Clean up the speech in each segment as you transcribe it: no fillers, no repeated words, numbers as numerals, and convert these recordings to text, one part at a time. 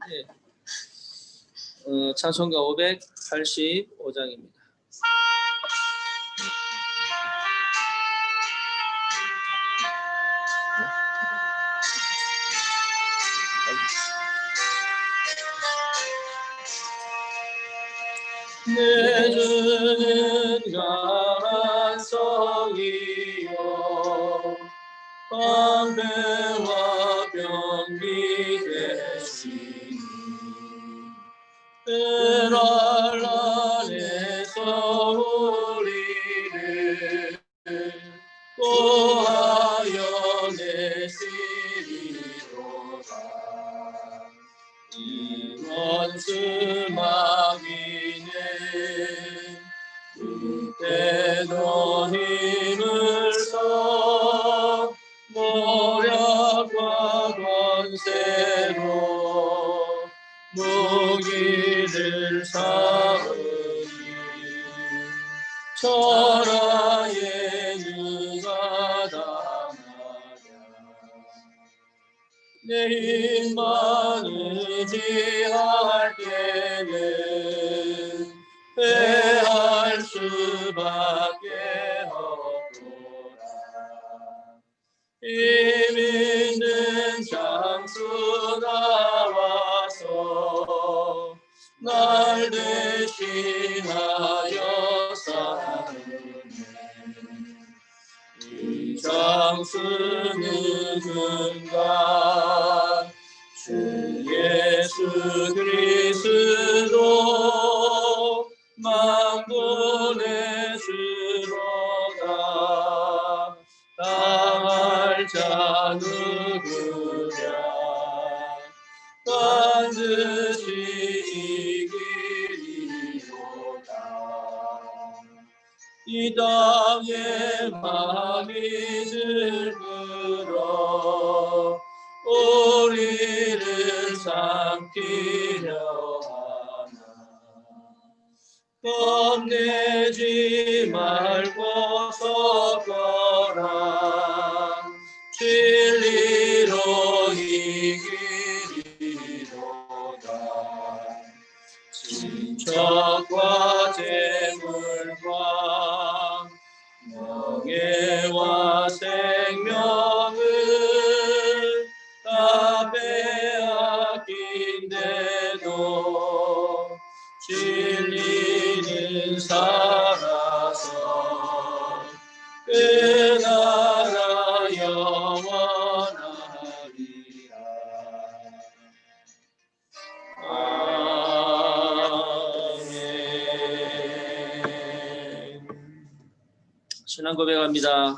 네. 찬송가 585장입니다. 내 주는 강한 성이요 방패와 병기 되시니 뜰 안에서 우리를 구하여 내시리로다. 이런 수막이네 그때도 힘을 써 모략과 권세로 무기를 삼으니 천하에 누가 당하랴. 내 힘만을 의지할 때는 패할 수밖에 없도다. 힘 있는 장수 나와서 날 대신하여 싸우네. 이 장수는 누군가 주 예수 그리스도 만군의 주로다. 당할 자 누구랴 반드시 이기리로다. 이 땅에 많이 들끓어 우리를 삼키려 하나. 겁내지 말고 섰거라. 진리로 이기리로다. 친척과 재물과 명예와 생명을 다 빼앗긴데도 진리는 살아서 그 나라 영원하리라. 아멘. 신앙 고백합니다.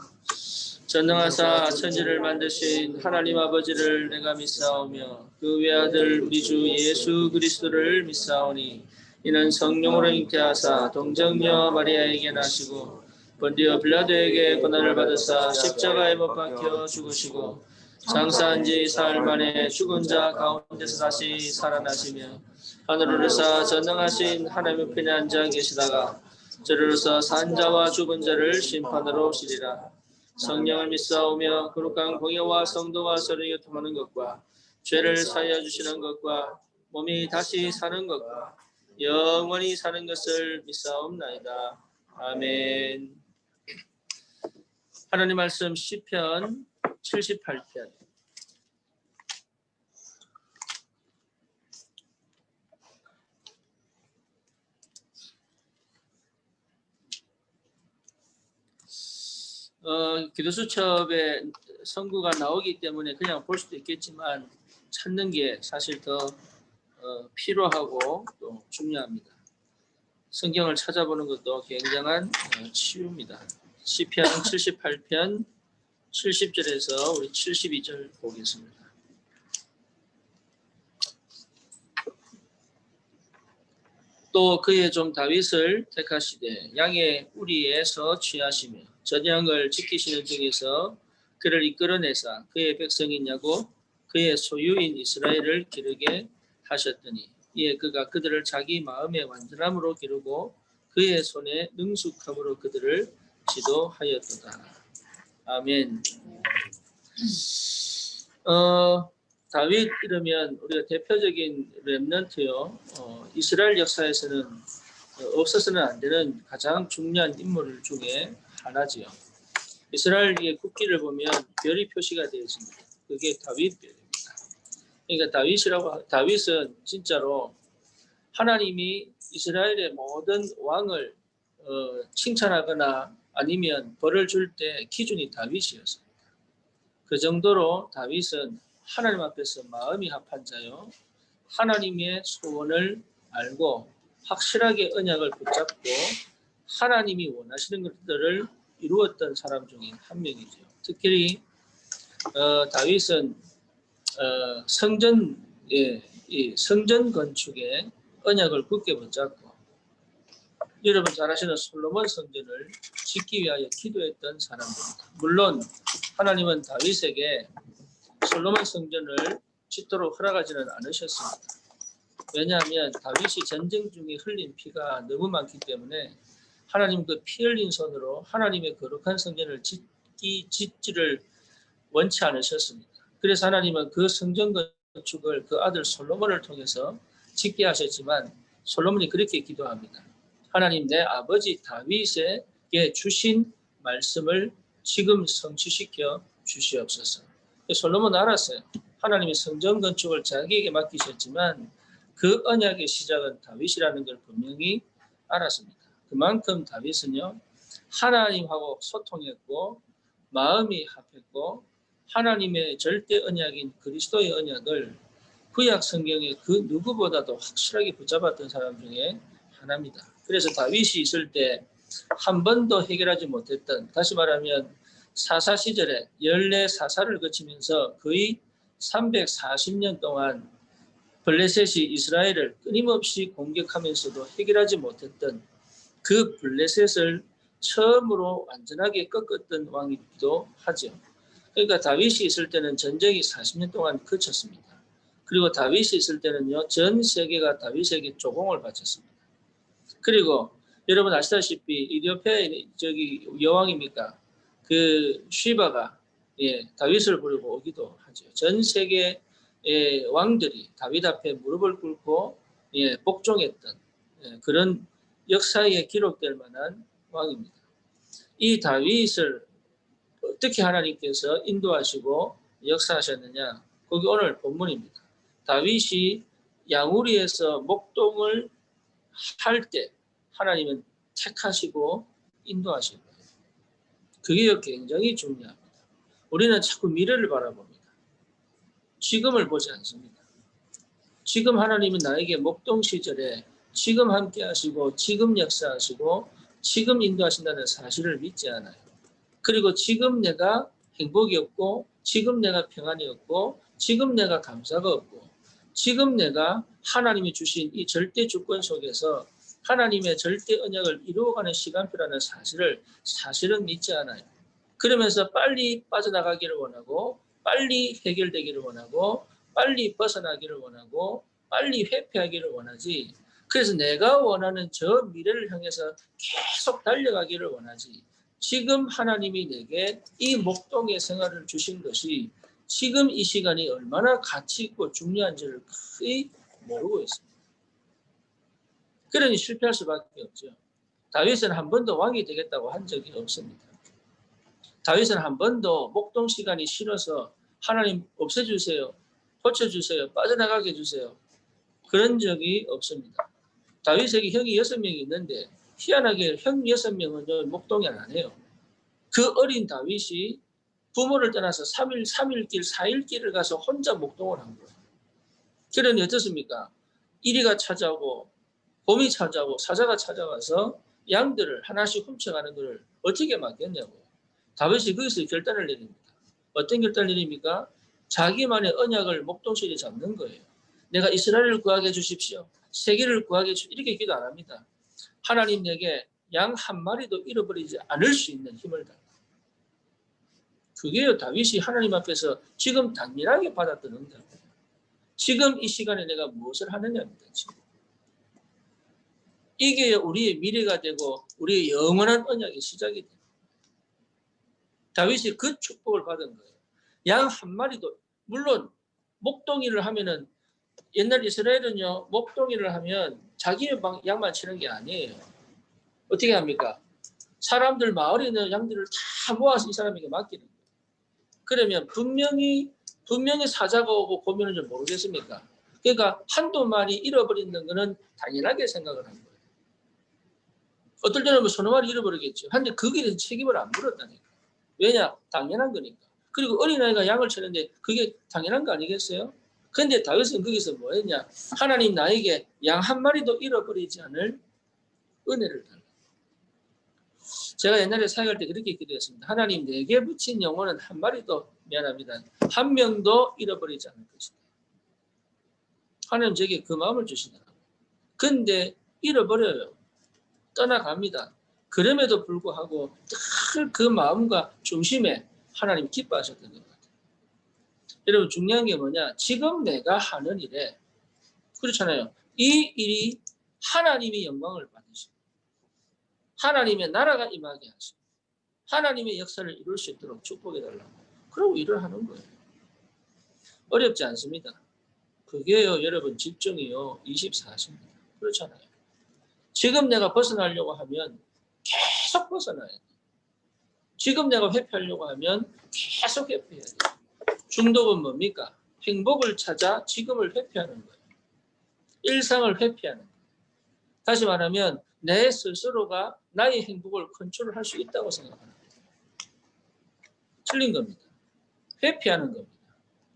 전능하사 천지를 만드신 하나님 아버지를 내가 믿사오며 그 외아들 우리 주 예수 그리스도를 믿사오니 이는 성령으로 잉태하사 동정녀 마리아에게 나시고 본디오 빌라도에게 고난을 받으사 십자가에 못 박혀 죽으시고 장사한 지 사흘 만에 죽은 자 가운데서 다시 살아나시며 하늘을 오르사 전능하신 하나님 편에 앉아 계시다가 저리로서 산 자와 죽은 자를 심판하러 오시리라. 성령을 믿사오며 거룩한 공예와 성도와 서로 교통하는 것과 죄를 사하여 주시는 것과 몸이 다시 사는 것과 영원히 사는 것을 믿사옵나이다. 아멘. 하나님 말씀 시편 78편. 기도수첩에 선구가 나오기 때문에 그냥 볼 수도 있겠지만 찾는 게 사실 더 필요하고 또 중요합니다. 성경을 찾아보는 것도 굉장한 치유입니다. 시편 78편 70절에서 우리 72절 보겠습니다. 또 그의 종 다윗을 택하시되 양의 우리에서 취하시며 전향을 지키시는 중에서 그를 이끌어내사 그의 백성이냐고 그의 소유인 이스라엘을 기르게 하셨더니 이에 그가 그들을 자기 마음의 완전함으로 기르고 그의 손에 능숙함으로 그들을 지도하였도다. 아멘. 다윗 이러면 우리가 대표적인 렘넌트요. 이스라엘 역사에서는 없어서는 안 되는 가장 중요한 인물 중에 하나지요. 이스라엘의 국기를 보면 별이 표시가 되어집니다. 그게 다윗 별입니다. 그러니까 다윗은 진짜로 하나님이 이스라엘의 모든 왕을 칭찬하거나 아니면 벌을 줄 때 기준이 다윗이었습니다. 그 정도로 다윗은 하나님 앞에서 마음이 합한 자요. 하나님의 소원을 알고 확실하게 언약을 붙잡고 하나님이 원하시는 것들을 이루었던 사람 중에 한 명이죠. 특히 다윗은 성전 건축에 언약을 굳게 붙잡고 여러분 잘 아시는 솔로몬 성전을 짓기 위하여 기도했던 사람입니다. 물론 하나님은 다윗에게 솔로몬 성전을 짓도록 허락하지는 않으셨습니다. 왜냐하면 다윗이 전쟁 중에 흘린 피가 너무 많기 때문에 하나님 그 피 흘린 손으로 하나님의 거룩한 성전을 짓지를 원치 않으셨습니다. 그래서 하나님은 그 성전 건축을 그 아들 솔로몬을 통해서 짓게 하셨지만 솔로몬이 그렇게 기도합니다. 하나님, 내 아버지 다윗에게 주신 말씀을 지금 성취시켜 주시옵소서. 솔로몬은 알았어요. 하나님이 성전 건축을 자기에게 맡기셨지만 그 언약의 시작은 다윗이라는 걸 분명히 알았습니다. 그만큼 다윗은요, 하나님하고 소통했고 마음이 합했고 하나님의 절대 언약인 그리스도의 언약을 구약 성경의 그 누구보다도 확실하게 붙잡았던 사람 중에 하나입니다. 그래서 다윗이 있을 때 한 번도 해결하지 못했던, 다시 말하면 사사 시절에 14사사를 거치면서 거의 340년 동안 블레셋이 이스라엘을 끊임없이 공격하면서도 해결하지 못했던 그 블레셋을 처음으로 완전하게 꺾었던 왕이기도 하죠. 그러니까 다윗이 있을 때는 전쟁이 40년 동안 그쳤습니다. 그리고 다윗이 있을 때는요, 전 세계가 다윗에게 조공을 바쳤습니다. 그리고 여러분 아시다시피 이디오피아의 여왕입니까? 그 쉬바가 다윗을 부르고 오기도 하죠. 전 세계 왕들이 다윗 앞에 무릎을 꿇고 복종했던 그런 역사에 기록될 만한 왕입니다. 이 다윗을 어떻게 하나님께서 인도하시고 역사하셨느냐? 거기 오늘 본문입니다. 다윗이 양우리에서 목동을 할 때 하나님은 택하시고 인도하실 거예요. 그게 굉장히 중요합니다. 우리는 자꾸 미래를 바라봅니다. 지금을 보지 않습니다. 지금 하나님은 나에게 목동 시절에 지금 함께 하시고 지금 역사하시고 지금 인도하신다는 사실을 믿지 않아요. 그리고 지금 내가 행복이 없고 지금 내가 평안이 없고 지금 내가 감사가 없고 지금 내가 하나님이 주신 이 절대 주권 속에서 하나님의 절대 언약을 이루어가는 시간표라는 사실은 믿지 않아요. 그러면서 빨리 빠져나가기를 원하고 빨리 해결되기를 원하고 빨리 벗어나기를 원하고 빨리 회피하기를 원하지. 그래서 내가 원하는 저 미래를 향해서 계속 달려가기를 원하지. 지금 하나님이 내게 이 목동의 생활을 주신 것이 지금 이 시간이 얼마나 가치 있고 중요한지를 거의 모르고 있습니다. 그러니 실패할 수밖에 없죠. 다윗은 한 번도 왕이 되겠다고 한 적이 없습니다. 다윗은 한 번도 목동 시간이 싫어서 하나님 없애주세요. 고쳐주세요. 빠져나가게 해주세요. 그런 적이 없습니다. 다윗에게 형이 6명이 있는데 희한하게 형 6명은 목동이 안 해요. 그 어린 다윗이 부모를 떠나서 3일길, 4일길을 가서 혼자 목동을 한 거예요. 그러니 어떻습니까? 이리가 찾아오고 곰이 찾아오고 사자가 찾아와서 양들을 하나씩 훔쳐가는 것을 어떻게 막겠냐고. 다윗이 거기서 결단을 내립니다. 어떤 결단을 내립니까? 자기만의 언약을 목동실에 잡는 거예요. 내가 이스라엘을 구하게 해주십시오. 세계를 구하게 해주십시오. 이렇게 기도 안 합니다. 하나님 내게 양 한 마리도 잃어버리지 않을 수 있는 힘을 달라. 그게요, 다윗이 하나님 앞에서 지금 단밀하게 받았던 응답이에요. 지금 이 시간에 내가 무엇을 하느냐입니다. 지금. 이게 우리의 미래가 되고 우리의 영원한 언약의 시작이 됩니다. 다윗이 그 축복을 받은 거예요. 양 한 마리도, 물론 목동이를 하면은 옛날 이스라엘은요 목동이를 하면 자기 양만 치는 게 아니에요. 어떻게 합니까? 사람들 마을에 있는 양들을 다 모아서 이 사람에게 맡기는 거예요. 그러면 분명히 사자가 오고 보면은 좀 모르겠습니까? 그러니까 한두 마리 잃어버리는 거는 당연하게 생각을 한 거예요. 어떨 때는 뭐 서너 마리 잃어버리겠죠. 근데 거기에 대해서 책임을 안 물었다니까. 왜냐? 당연한 거니까. 그리고 어린아이가 양을 치는데 그게 당연한 거 아니겠어요? 근데 다윗은 거기서 뭐 했냐? 하나님 나에게 양 한 마리도 잃어버리지 않을 은혜를 달라. 제가 옛날에 사역할 때 그렇게 기도했습니다. 하나님 내게 붙인 영혼은 한 마리도 미안합니다. 한 명도 잃어버리지 않을 것이다. 하나님 제게 그 마음을 주시더라고요. 근데 잃어버려요. 떠나갑니다. 그럼에도 불구하고 늘 그 마음과 중심에 하나님 기뻐하셨던 것 같아요. 여러분 중요한 게 뭐냐? 지금 내가 하는 일에 그렇잖아요. 이 일이 하나님의 영광을 받으시고 하나님의 나라가 임하게 하시고 하나님의 역사를 이룰 수 있도록 축복해달라고. 그러고 일을 하는 거예요. 어렵지 않습니다. 그게요 여러분 집중이요 24시입니다. 그렇잖아요. 지금 내가 벗어나려고 하면 계속 벗어나야 돼요. 지금 내가 회피하려고 하면 계속 회피해야 돼요. 중독은 뭡니까? 행복을 찾아 지금을 회피하는 거예요. 일상을 회피하는 거예요. 다시 말하면 내 스스로가 나의 행복을 컨트롤할 수 있다고 생각하는 거예요. 틀린 겁니다. 회피하는 겁니다.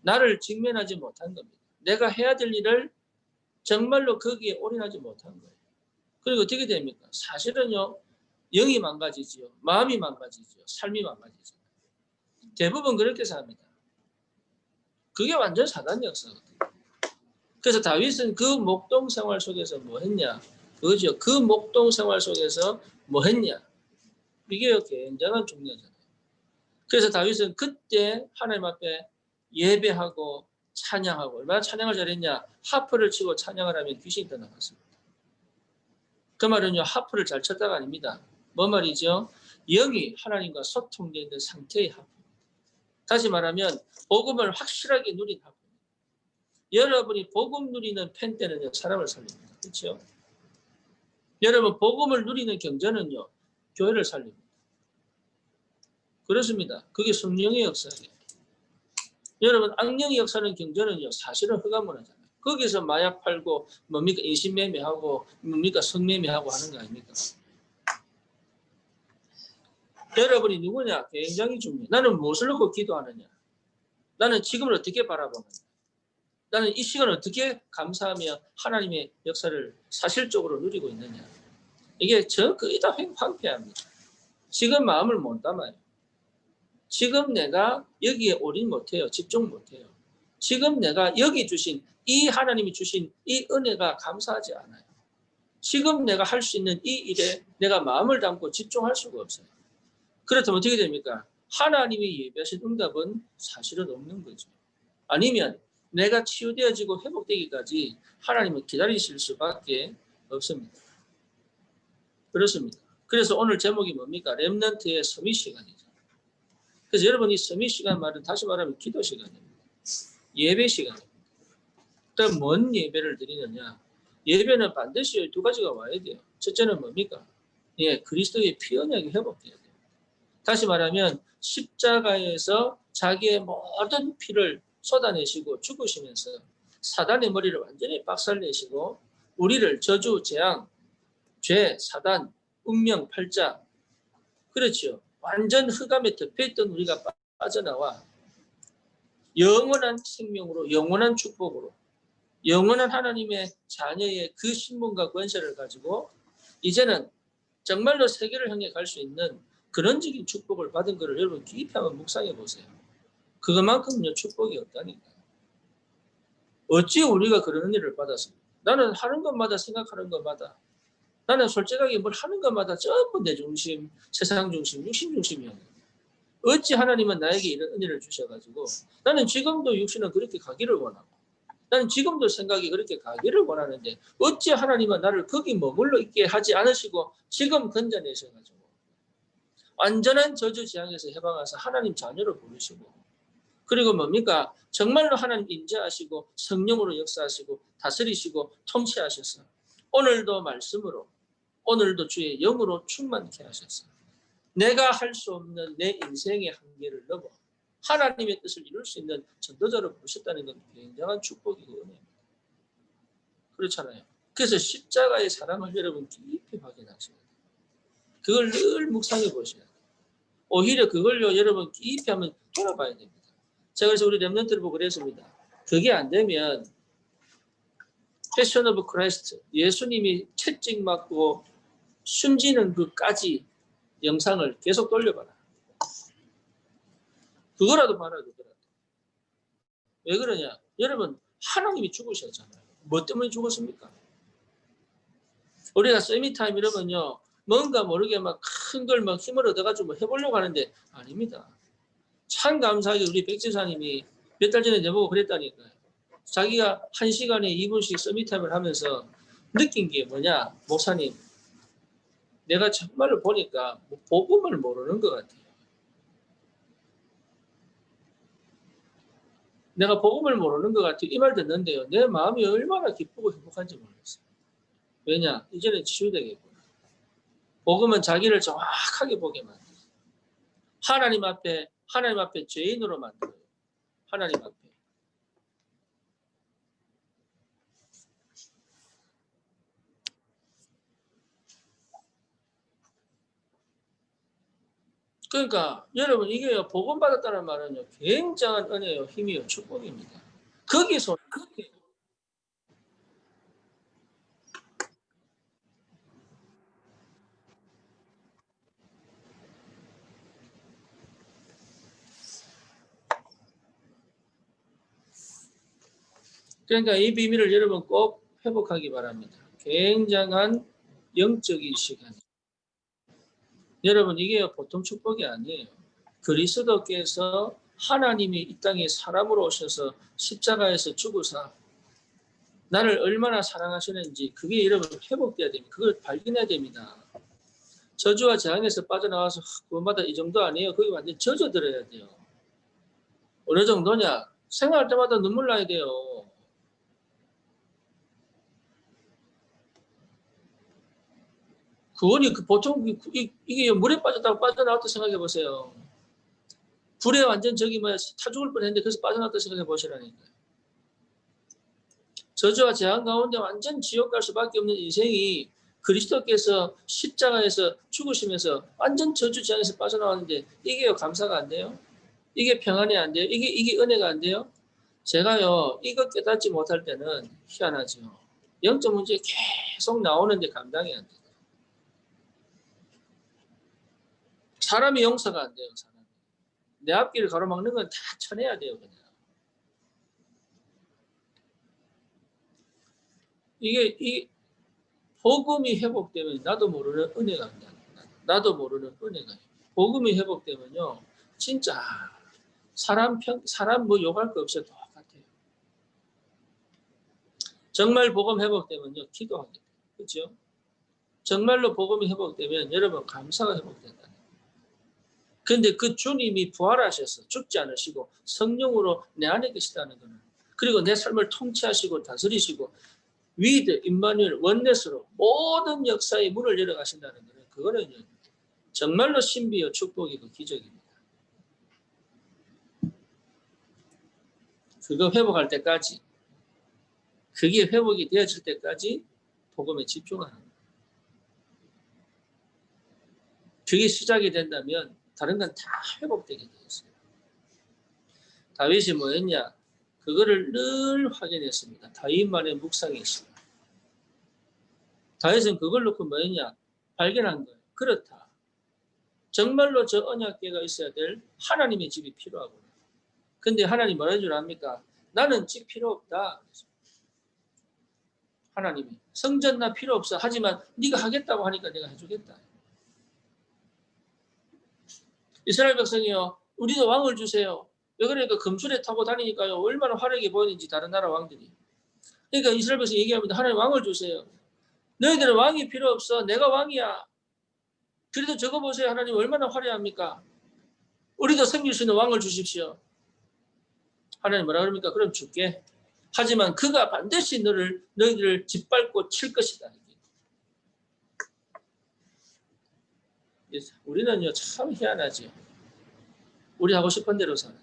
나를 직면하지 못한 겁니다. 내가 해야 될 일을 정말로 거기에 올인하지 못한 거예요. 그리고 어떻게 됩니까? 사실은요. 영이 망가지지요. 마음이 망가지지요. 삶이 망가지죠. 대부분 그렇게 삽니다. 그게 완전 사단 역사거든요. 그래서 다윗은 그 목동 생활 속에서 뭐 했냐? 그거죠. 그 목동 생활 속에서 뭐 했냐? 이게 굉장한 중요하잖아요. 그래서 다윗은 그때 하나님 앞에 예배하고 찬양하고 얼마나 찬양을 잘했냐? 하프를 치고 찬양을 하면 귀신이 떠나갔습니다. 그 말은요. 하프를 잘 쳤다가 아닙니다. 뭐 말이죠? 영이 하나님과 소통되어 있는 상태의 하프. 다시 말하면 복음을 확실하게 누린 하프. 여러분이 복음 누리는 펜 때는요. 사람을 살립니다. 그렇죠? 여러분 복음을 누리는 경전은요. 교회를 살립니다. 그렇습니다. 그게 성령의 역사예요. 여러분 악령의 역사는 경전은요. 사실은 흑암문화잖아요. 거기서 마약 팔고 뭡니까 인신매매하고 뭡니까 성매매하고 하는 거 아닙니까? 여러분이 누구냐? 굉장히 중요해. 나는 무엇을 놓고 기도하느냐? 나는 지금을 어떻게 바라보느냐? 나는 이 시간을 어떻게 감사하며 하나님의 역사를 사실적으로 누리고 있느냐? 이게 거의 다 황폐합니다. 지금 마음을 못 담아요. 지금 내가 여기에 올인 못해요. 집중 못해요. 지금 내가 여기 주신 이 하나님이 주신 이 은혜가 감사하지 않아요. 지금 내가 할 수 있는 이 일에 내가 마음을 담고 집중할 수가 없어요. 그렇다면 어떻게 됩니까? 하나님이 예비하신 응답은 사실은 없는 거죠. 아니면 내가 치유되어지고 회복되기까지 하나님은 기다리실 수밖에 없습니다. 그렇습니다. 그래서 오늘 제목이 뭡니까? 렘넌트의 서밋 시간이죠. 그래서 여러분 이 서밋 시간 말은 다시 말하면 기도 시간입니다. 예배 시간입니다. 그럼 뭔 예배를 드리느냐? 예배는 반드시 두 가지가 와야 돼요. 첫째는 뭡니까? 예, 그리스도의 피 언약이 회복돼야 돼요. 다시 말하면 십자가에서 자기의 모든 피를 쏟아내시고 죽으시면서 사단의 머리를 완전히 박살내시고 우리를 저주, 재앙, 죄, 사단, 운명, 팔자 그렇죠. 완전 흑암에 덮여있던 우리가 빠져나와 영원한 생명으로 영원한 축복으로 영원한 하나님의 자녀의 그 신분과 권세를 가지고 이제는 정말로 세계를 향해 갈 수 있는 근원적인 축복을 받은 것을 여러분 깊이 한번 묵상해 보세요. 그것만큼요 축복이 없다니까요. 어찌 우리가 그런 은혜를 받았습니까? 나는 하는 것마다 생각하는 것마다 나는 솔직하게 뭘 하는 것마다 전부 내 중심, 세상 중심, 육신 중심이었는데 어찌 하나님은 나에게 이런 은혜를 주셔가지고 나는 지금도 육신은 그렇게 가기를 원하고 나는 지금도 생각이 그렇게 가기를 원하는데 어찌 하나님은 나를 거기 머물러 있게 하지 않으시고 지금 건져내셔가지고 완전한 저주 재앙에서 해방하셔서 하나님 자녀로 부르시고 그리고 뭡니까? 정말로 하나님 인자하시고 성령으로 역사하시고 다스리시고 통치하셔서 오늘도 말씀으로 오늘도 주의 영으로 충만케 하셔서 내가 할 수 없는 내 인생의 한계를 넘어 하나님의 뜻을 이룰 수 있는 전도자로 부르셨다는 건 굉장한 축복이고 은혜입니다. 그렇잖아요. 그래서 십자가의 사랑을 여러분 깊이 확인하셔야 돼요. 그걸 늘 묵상해 보셔야 돼요. 오히려 그걸요 여러분 깊이 한번 돌아봐야 됩니다. 제가 그래서 우리 렘넌트를 보고 그랬습니다. 그게 안 되면 패션 오브 크라이스트 예수님이 채찍 맞고 숨지는 그까지 영상을 계속 돌려봐라. 그거라도 봐라. 그거라도. 왜 그러냐? 여러분 하나님이 죽으셨잖아요. 뭐 때문에 죽었습니까? 우리가 세미타임 이러면요 뭔가 모르게 막 큰 걸 막 힘을 얻어가지고 뭐 해보려고 하는데 아닙니다. 참 감사하게 우리 백지사님이 몇 달 전에 내보고 그랬다니까요. 자기가 1시간에 2분씩 서밋타임을 하면서 느낀 게 뭐냐? 목사님, 내가 정말로 보니까 복음을 모르는 것 같아요. 내가 복음을 모르는 것 같아요. 이 말 듣는데요. 내 마음이 얼마나 기쁘고 행복한지 모르겠어요. 왜냐? 이제는 치유되겠구나. 복음은 자기를 정확하게 보게 만들어요. 하나님 앞에 죄인으로 만들어요. 하나님 앞에. 그러니까 여러분 이게 복음 받았다는 말은요 굉장한 은혜요, 힘이요, 축복입니다. 거기서 그렇게 그러니까 이 비밀을 여러분 꼭 회복하기 바랍니다. 굉장한 영적인 시간. 여러분 이게 보통 축복이 아니에요. 그리스도께서 하나님이 이 땅에 사람으로 오셔서 십자가에서 죽으사 나를 얼마나 사랑하시는지 그게 여러분 회복돼야 됩니다. 그걸 발견해야 됩니다. 저주와 재앙에서 빠져나와서 그것마다 이 정도 아니에요. 거기 완전 젖어들어야 돼요. 어느 정도냐? 생각할 때마다 눈물 나야 돼요. 구원이 보통 이게 물에 빠졌다고 빠져나왔다 생각해 보세요. 불에 완전 저기 타 죽을 뻔했는데 그래서 빠져나왔다 생각해 보시라니까요. 저주와 재앙 가운데 완전 지옥 갈 수밖에 없는 인생이 그리스도께서 십자가에서 죽으시면서 완전 저주 재앙에서 빠져나왔는데 이게 감사가 안 돼요? 이게 평안이 안 돼요? 이게 은혜가 안 돼요? 제가요 이거 깨닫지 못할 때는 희한하죠. 영적 문제 계속 나오는데 감당이 안 돼요. 사람이 용서가 안 돼요. 사람이. 내 앞길을 가로막는 건 다 쳐내야 돼요. 그냥. 이 복음이 회복되면 나도 모르는 은혜가 온다. 나도 모르는 은혜가. 복음이 회복되면요, 진짜 사람 뭐 욕할 거 없어요. 똑같아요. 정말 복음 회복되면요, 기도하게 돼요. 그렇죠? 정말로 복음이 회복되면 여러분 감사가 회복된다. 근데 그 주님이 부활하셔서 죽지 않으시고 성령으로 내 안에 계시다는 거는 그리고 내 삶을 통치하시고 다스리시고 위드, 임마누엘, 원넷으로 모든 역사의 문을 열어가신다는 거는 그거는 정말로 신비요 축복이고 기적입니다. 그거 회복할 때까지 그게 회복이 되어질 때까지 복음에 집중하는 거예요. 그게 시작이 된다면 다른 건 다 회복되게 되어 있어요. 다윗이 뭐였냐? 그거를 늘 확인했습니다. 다윗만의 묵상이 있습니다. 다윗은 그걸 놓고 뭐였냐? 발견한 거예요. 그렇다. 정말로 저 언약궤가 있어야 될 하나님의 집이 필요하구나. 근데 하나님 뭐라는 줄 압니까? 나는 집 필요 없다. 하나님이 성전 나 필요 없어. 하지만 네가 하겠다고 하니까 내가 해주겠다. 이스라엘 백성이요. 우리도 왕을 주세요. 왜 그러니까 금술에 타고 다니니까요. 얼마나 화려하게 보이는지 다른 나라 왕들이. 그러니까 이스라엘 백성이 얘기합니다. 하나님 왕을 주세요. 너희들은 왕이 필요 없어. 내가 왕이야. 그래도 저거 보세요. 하나님 얼마나 화려합니까? 우리도 섬길 수 있는 왕을 주십시오. 하나님 뭐라 그럽니까? 그럼 줄게. 하지만 그가 반드시 너희를 짓밟고 칠 것이다. 우리는요 참 희한하죠. 우리 하고 싶은 대로 살아요.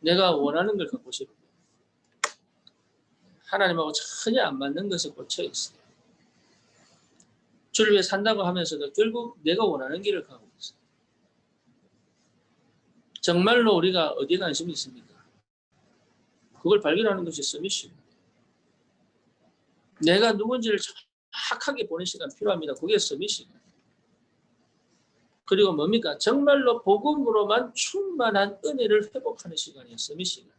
내가 원하는 걸 갖고 싶어요. 하나님하고 전혀 안 맞는 것에 꽂혀 있어요. 주를 위해 산다고 하면서도 결국 내가 원하는 길을 가고 있어요. 정말로 우리가 어디에 관심이 있습니까? 그걸 발견하는 것이 서밋이에요. 내가 누군지를 정확하게 보는 시간 필요합니다. 그게 서밋이에요. 그리고 뭡니까? 정말로 복음으로만 충만한 은혜를 회복하는 시간이에요. 서밋 시간.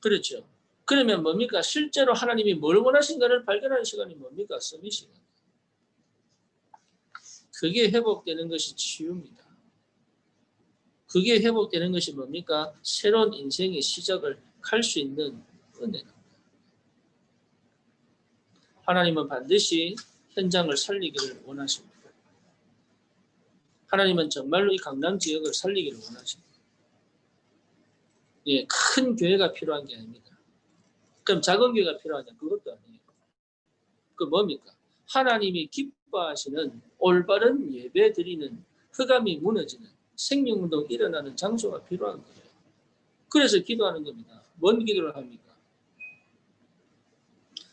그렇죠. 그러면 뭡니까? 실제로 하나님이 뭘 원하신가를 발견하는 시간이 뭡니까? 서밋 시간. 그게 회복되는 것이 치유입니다. 그게 회복되는 것이 뭡니까? 새로운 인생의 시작을 할 수 있는 은혜입니다. 하나님은 반드시 현장을 살리기를 원하십니다. 하나님은 정말로 이 강남 지역을 살리기를 원하십니다. 예, 큰 교회가 필요한 게 아닙니다. 그럼 작은 교회가 필요하냐? 그것도 아니에요. 그 뭡니까? 하나님이 기뻐하시는 올바른 예배 드리는 흑암이 무너지는 생명운동 일어나는 장소가 필요한 거예요. 그래서 기도하는 겁니다. 뭔 기도를 합니까?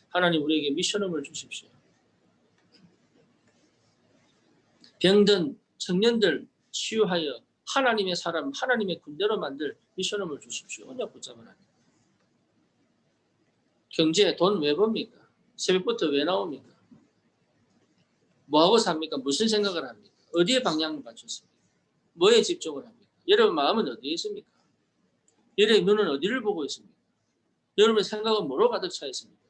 하나님 우리에게 미션홈을 주십시오. 병든 청년들 치유하여 하나님의 사람, 하나님의 군대로 만들 미션홈을 주십시오. 언약 붙잡아라. 경제, 돈 왜 법니까? 새벽부터 왜 나옵니까? 뭐하고 삽니까? 무슨 생각을 합니까? 어디에 방향을 맞췄습니까? 뭐에 집중을 합니까? 여러분 마음은 어디에 있습니까? 여러분의 눈은 어디를 보고 있습니까? 여러분의 생각은 뭐로 가득 차 있습니까?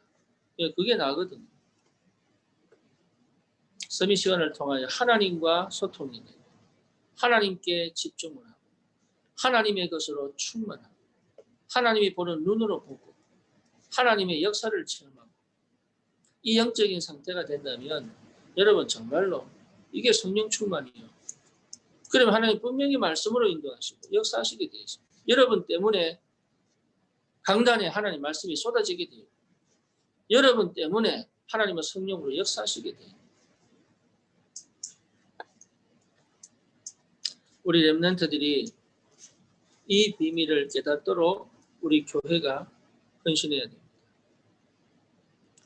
예, 그게 나거든요. 서밋 시간을 통하여 하나님과 소통이 되고 하나님께 집중을 하고 하나님의 것으로 충만하고 하나님이 보는 눈으로 보고 하나님의 역사를 체험하고 이 영적인 상태가 된다면 여러분 정말로 이게 성령 충만이에요. 그러면 하나님 분명히 말씀으로 인도하시고 역사하시게 되어 있습니다. 여러분 때문에 강단에 하나님 말씀이 쏟아지게 돼요. 여러분 때문에 하나님은 성령으로 역사하시게 돼요. 우리 렘넌트들이 이 비밀을 깨닫도록 우리 교회가 헌신해야 됩니다.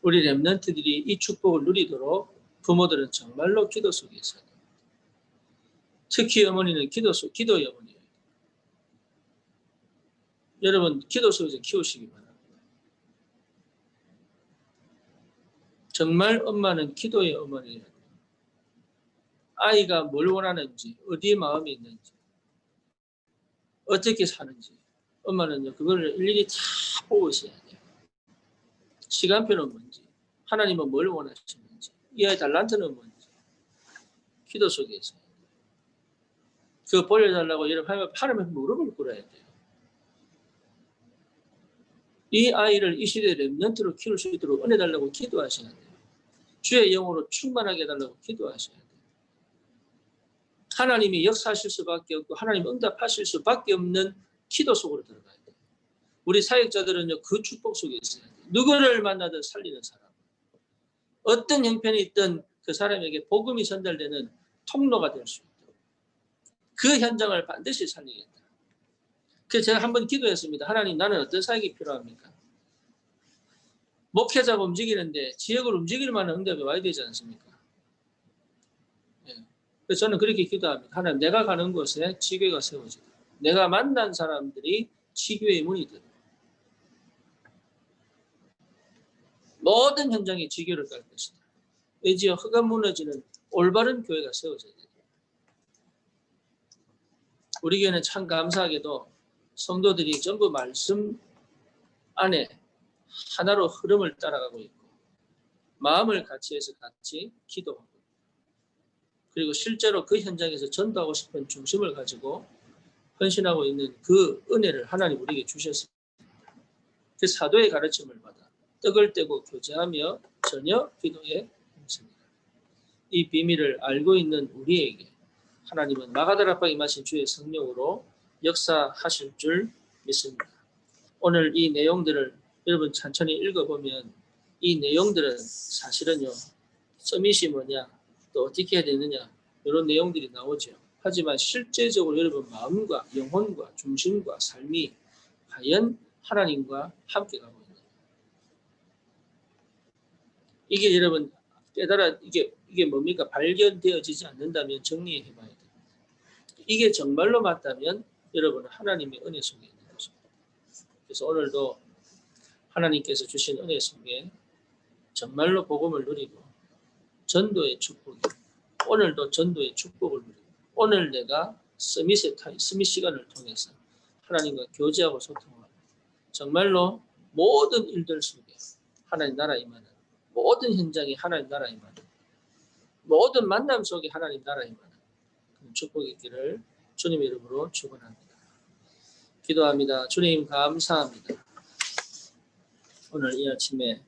우리 렘넌트들이 이 축복을 누리도록 부모들은 정말로 기도 속에 있어야 됩니다. 특히 어머니는 기도의 어머니예요. 여러분 기도 속에서 키우시기 바랍니다. 정말 엄마는 기도의 어머니예요. 아이가 뭘 원하는지, 어디에 마음이 있는지, 어떻게 사는지 엄마는요 그걸 일일이 다 보고 있어야 돼요. 시간표는 뭔지, 하나님은 뭘 원하시는지, 이 아이 달란트는 뭔지 기도 속에 있어요. 그거 보여달라고 여러분 하나님한테 무릎을 꿇어야 돼요. 이 아이를 이 시대의 렘넌트로 키울 수 있도록 은혜 달라고 기도하셔야 돼요. 주의 영으로 충만하게 해달라고 기도하셔야 돼요. 하나님이 역사하실 수밖에 없고 하나님 응답하실 수밖에 없는 기도 속으로 들어가야 돼요. 우리 사역자들은요 그 축복 속에 있어야 돼요. 누구를 만나든 살리는 사람, 어떤 형편이 있든 그 사람에게 복음이 전달되는 통로가 될 수 있도록 그 현장을 반드시 살리겠다. 그래서 제가 한번 기도했습니다. 하나님 나는 어떤 사역이 필요합니까? 목회자가 움직이는데 지역을 움직일 만한 응답이 와야 되지 않습니까? 예. 그래서 저는 그렇게 기도합니다. 하나님 내가 가는 곳에 지교회가 세워지고 내가 만난 사람들이 지교회의 문이 되고 모든 현장에 지교를 깔 것이다. 의지와 흑암 무너지는 올바른 교회가 세워져야 됩니다. 우리 교회는 참 감사하게도 성도들이 전부 말씀 안에 하나로 흐름을 따라가고 있고 마음을 같이 해서 같이 기도하고 그리고 실제로 그 현장에서 전도하고 싶은 중심을 가지고 헌신하고 있는 그 은혜를 하나님 우리에게 주셨습니다. 그 사도의 가르침을 받아 떡을 떼고 교제하며 전혀 기도에 힘씁니다. 이 비밀을 알고 있는 우리에게 하나님은 마가다락방에 마신 주의 성령으로 역사하실 줄 믿습니다. 오늘 이 내용들을 여러분 천천히 읽어보면 이 내용들은 사실은요, 서밋이 뭐냐, 또 어떻게 해야 되느냐, 이런 내용들이 나오죠. 하지만 실제적으로 여러분 마음과 영혼과 중심과 삶이 과연 하나님과 함께 가고 있는, 이게 여러분 깨달아, 이게 뭡니까? 발견되어지지 않는다면 정리해 봐야 돼요. 이게 정말로 맞다면 여러분은 하나님의 은혜 속에 있는 것입니다. 그래서 오늘도 하나님께서 주신 은혜 속에 정말로 복음을 누리고 전도의 축복이, 오늘도 전도의 축복을 누리고, 오늘 내가 서밋 시간을 통해서 하나님과 교제하고 소통하고 정말로 모든 일들 속에 하나님 나라 임하는, 모든 현장이 하나님 나라 임하는, 모든 만남 속에 하나님 나라 임하는 그런 축복이 있기를 주님의 이름으로 축원합니다. 기도합니다. 주님 감사합니다. 오늘 이 아침에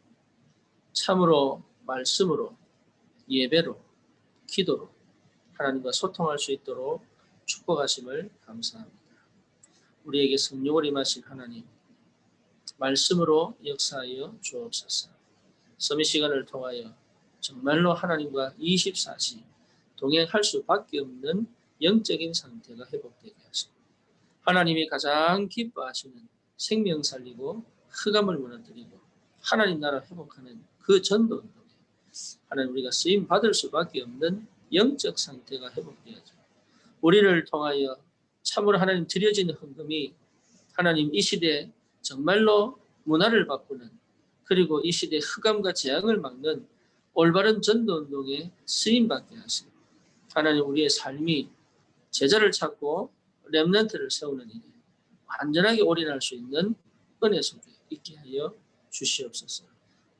참으로 말씀으로, 예배로, 기도로 하나님과 소통할 수 있도록 축복하심을 감사합니다. 우리에게 성령을 임하신 하나님, 말씀으로 역사하여 주옵소서. 서밋 시간을 통하여 정말로 하나님과 24시 동행할 수밖에 없는 영적인 상태가 회복되게 하시고, 하나님이 가장 기뻐하시는 생명 살리고 흑암을 무너뜨리고 하나님 나라 회복하는 그 전도 운동에 하나님 우리가 쓰임 받을 수밖에 없는 영적 상태가 회복되어져 우리를 통하여 참으로 하나님 드려지는 헌금이 하나님 이 시대에 정말로 문화를 바꾸는, 그리고 이 시대의 흑암과 재앙을 막는 올바른 전도 운동에 쓰임받게 하시고, 하나님 우리의 삶이 제자를 찾고 렘넌트를 세우는 일에 완전하게 올인할 수 있는 은혜 속에 있게 하여 주시옵소서.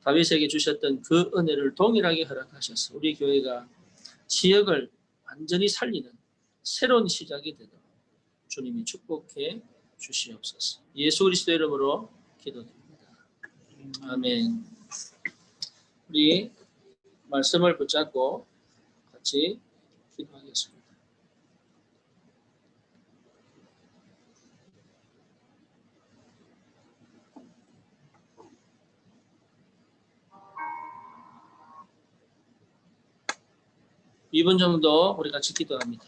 다윗에게 주셨던 그 은혜를 동일하게 허락하셔서 우리 교회가 지역을 완전히 살리는 새로운 시작이 되도록 주님이 축복해 주시옵소서. 예수 그리스도 이름으로 기도드립니다. 아멘. 우리 말씀을 붙잡고 같이 기도하겠습니다. 이 분 정도 우리 같이 기도합니다.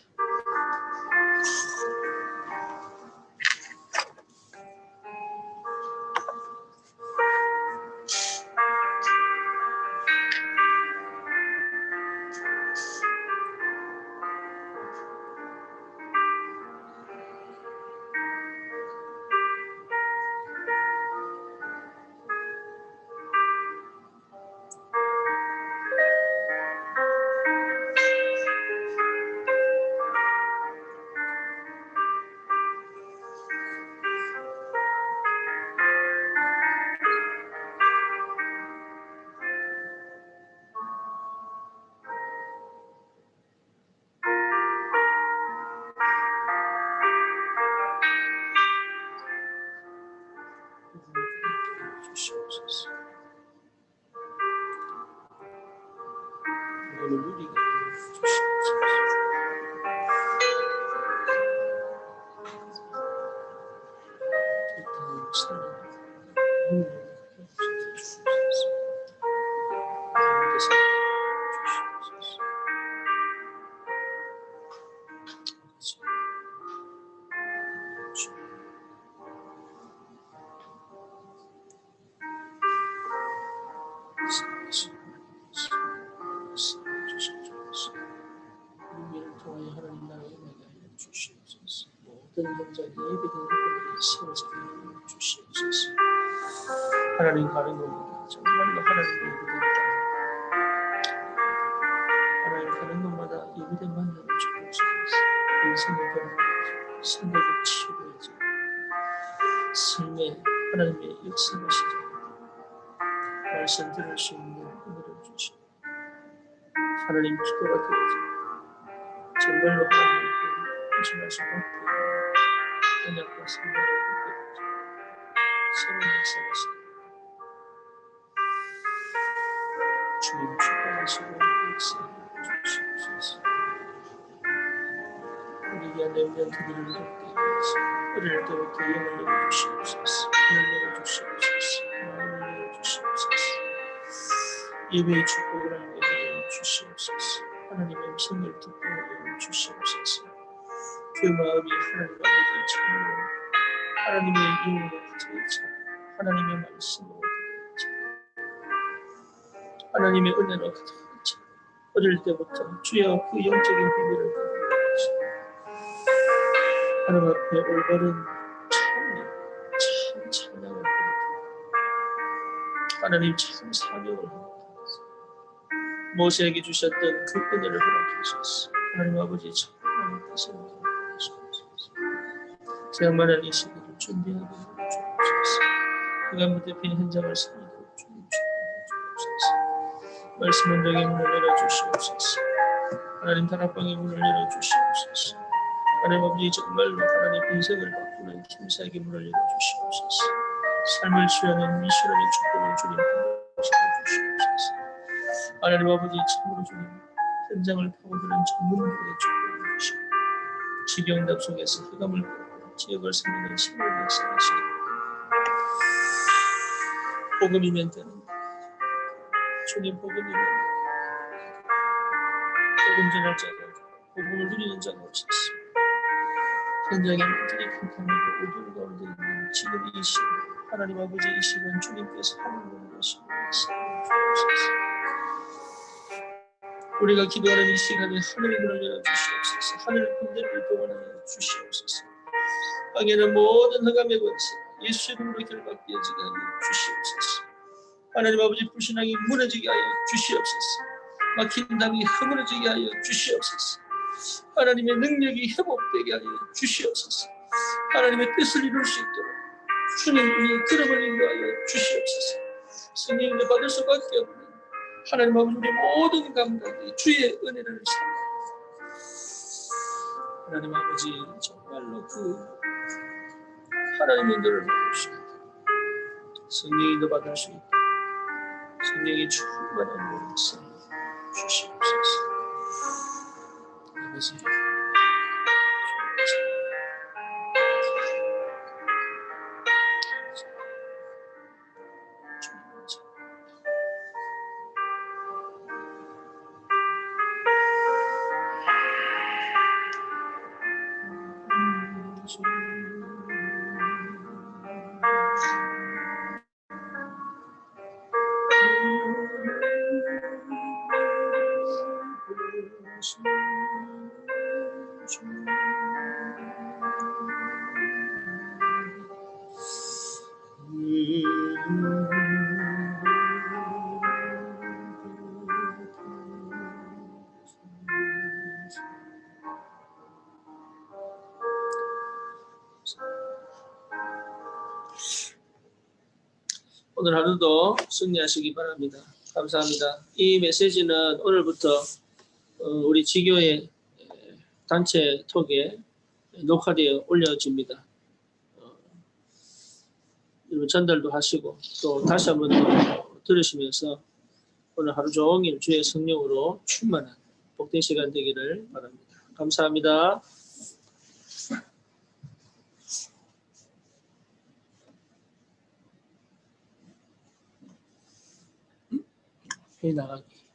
주시옵소서. 우리를 누리게 주시옵소서. 우리를 통하여 하나님 나라에 임하게 하여 주시옵소서. 모든 현장에 예배된 것들이 세워지게 하여 주시옵소서. 하나님 가는 곳마다 정말로 하나님의 예배된다. 하나님 가는 곳마다 예배된 만남을 주옵소서. 인생의 변화가 생각이 치유되어져 삶에 하나님의 역사가 시작되고 말씀 들을 수 있는 은혜를 주시고 하나님 기도가 들어져 정말로 하나님께 헌신할 수밖에 없는 언약과 생명을 붙들어져 새로운 역사가 시작됩니다. 주님 축복하시고 역사해 주시옵소서. 우리 하나님이 위한 렘넌트들을 돕게 하시고 어릴 때부터 영을 열어주시옵소서. 영을 열어주시옵소서. 마음을 열어주시옵소서. 예배의 축복을 알게 하여 주시옵소서. 하나님의 음성을 듣게 하여 주시옵소서. 그 마음이 하나님 아버지의 참으로 하나님의 이름으로 가득 차 하나님의 말씀으로 가득 차 하나님의 은혜로 가득 차 어릴 때부터 주여 그 영적인 비밀을 가득 하시고 하나님 앞에 올바른 참 찬양을 하고 하나님 참 사명을 하고 모세에게 주셨던 그 은혜를 허락해 주셨어. 하나님 아버지 참 하나님 뜻을 허락해 주옵소서. 제한만한 이 시기를 준비하게 해주옵소서. 그가 무대편 현장을 살리고 주옵소서. 말씀 현장의 문을 열어주시옵소서. 하나님 다락방의 문을 열어주시옵소서. 하나님 아버지 정말로 하나님 인생을 바꾸는 김사에게 문을 열어주시옵소서. 삶을 취하는 미션의 축복을 주님 시켜주시옵소서. 하나님 아버지 참으로 주님 현장을 파고드는 전문가의 축복을 주시고 지경답 속에서 흑암을 꺾고 지역을 살리는 신문을 역사하시고 복음이면 되는데 주님 복음이면 복음 전할 자가 복음을 누리는 자가 없었습니다. 현장에 많들이 캄캄하고 어두운 가운데 있는 지금 이 시간 하나님 아버지 이 시간 주님께서 하늘을 열으시고 주옵소서. 우리가 기도하는 이 시간에 하늘의 문을 열어주시옵소서. 하늘 군대를 동원하여 주시옵소서. 땅에는 모든 흑암의 권세 예수 이름으로 결박되어지게 하여 주시옵소서. 하나님 아버지 불신앙이 무너지게 하여 주시옵소서. 막힌 담이 허물어지게 하여 주시옵소서. 하나님의 능력이 회복되게 하여 주시옵소서. 하나님의 뜻을 이룰 수 있도록 주님 위에 걸음을 인도하여 주시옵소서. 성령님을 받을 수밖에 없는 하나님 아버지 우리 모든 감각이 주의 은혜를 삼아 하나님 아버지 정말로 그 하나님의 인도를 받을 수 있도록 성령의 인도 받을 수 있도록 성령의 충만한 역사를 주시옵소서. 아버지 오늘 하루도 승리하시기 바랍니다. 감사합니다. 이 메시지는 오늘부터 우리 지교의 단체 톡에 녹화되어 올려집니다. 여러분 전달도 하시고 또 다시 한번 들으시면서 오늘 하루 종일 주의 성령으로 충만한 복된 시간 되기를 바랍니다. 감사합니다. 회의 나가기.